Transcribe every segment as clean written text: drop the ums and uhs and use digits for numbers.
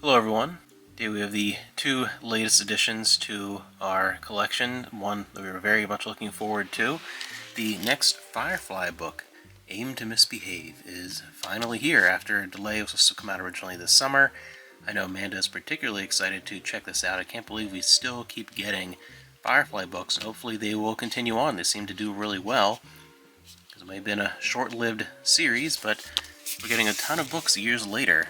Hello everyone. Today we have the two latest additions to our collection, one that we were very much looking forward to. The next Firefly book, Aim to Misbehave, is finally here after a delay. It was supposed to come out originally this summer. I know Amanda is particularly excited to check this out. I can't believe we still keep getting Firefly books, and hopefully they will continue on. They seem to do really well. It may have been a short-lived series, but we're getting a ton of books years later.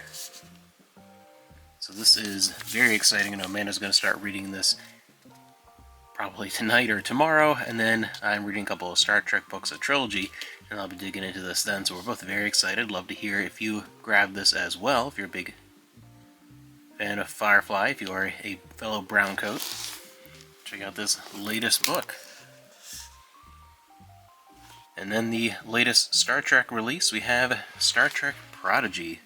So this is very exciting. I know Amanda's going to start reading this probably tonight or tomorrow, and then I'm reading a couple of Star Trek books, a trilogy, and I'll be digging into this then. So we're both very excited. Love to hear if you grab this as well, if you're a big fan of Firefly, if you are a fellow browncoat. Check out this latest book. And then the latest Star Trek release, we have Star Trek Prodigy,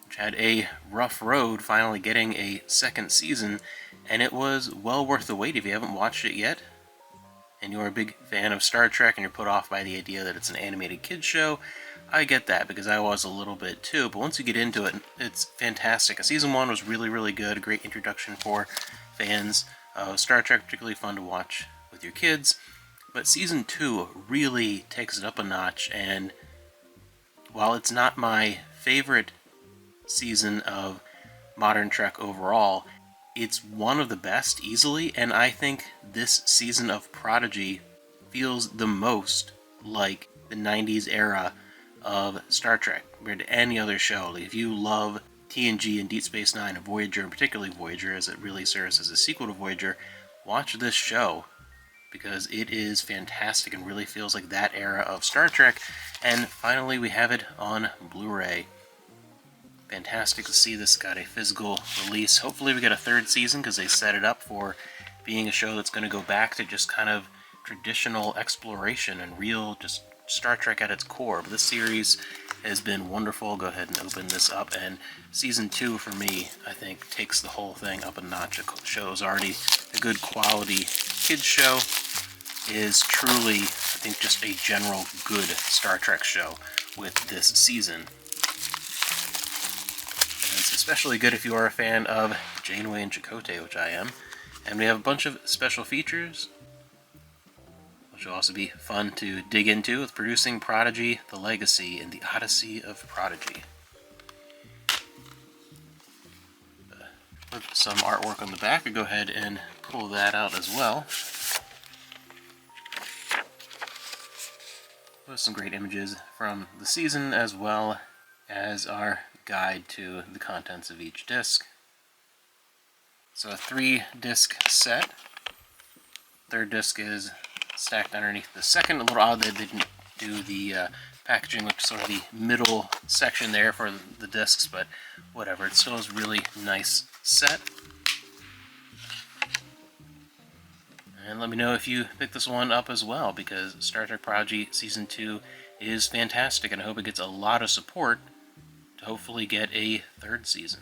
which had a rough road finally getting a second season, and it was well worth the wait if you haven't watched it yet, and you're a big fan of Star Trek and you're put off by the idea that it's an animated kids show. I get that, because I was a little bit too, but once you get into it, it's fantastic. Season 1 was really, really good, a great introduction for fans of Star Trek, particularly fun to watch with your kids. But Season 2 really takes it up a notch, and while it's not my favorite season of modern Trek overall, it's one of the best easily, and I think this season of Prodigy feels the most like the 90s era of Star Trek compared to any other show. Like, if you love TNG and Deep Space Nine and Voyager, and particularly Voyager as it really serves as a sequel to Voyager, watch this show because it is fantastic and really feels like that era of Star Trek. And finally we have it on Blu-ray. Fantastic to see this got a physical release. Hopefully we get a third season, because they set it up for being a show that's going to go back to just kind of traditional exploration and real just Star Trek at its core. But this series has been wonderful. Go ahead and open this up, and Season 2 for me, I think, takes the whole thing up a notch. The show is already a good quality kids show. Is truly, I think, just a general good Star Trek show with this season. It's especially good if you are a fan of Janeway and Chakotay, which I am. And we have a bunch of special features, which will also be fun to dig into, with producing Prodigy, The Legacy, and The Odyssey of Prodigy. With some artwork on the back, I'll go ahead and pull that out as well. With some great images from the season, as well as our guide to the contents of each disc. So a 3-disc set. Third disc is stacked underneath the second. A little odd they didn't do the packaging with sort of the middle section there for the discs, but whatever. It still is a really nice set. And let me know if you pick this one up as well, because Star Trek Prodigy Season 2 is fantastic, and I hope it gets a lot of support to hopefully get a third season.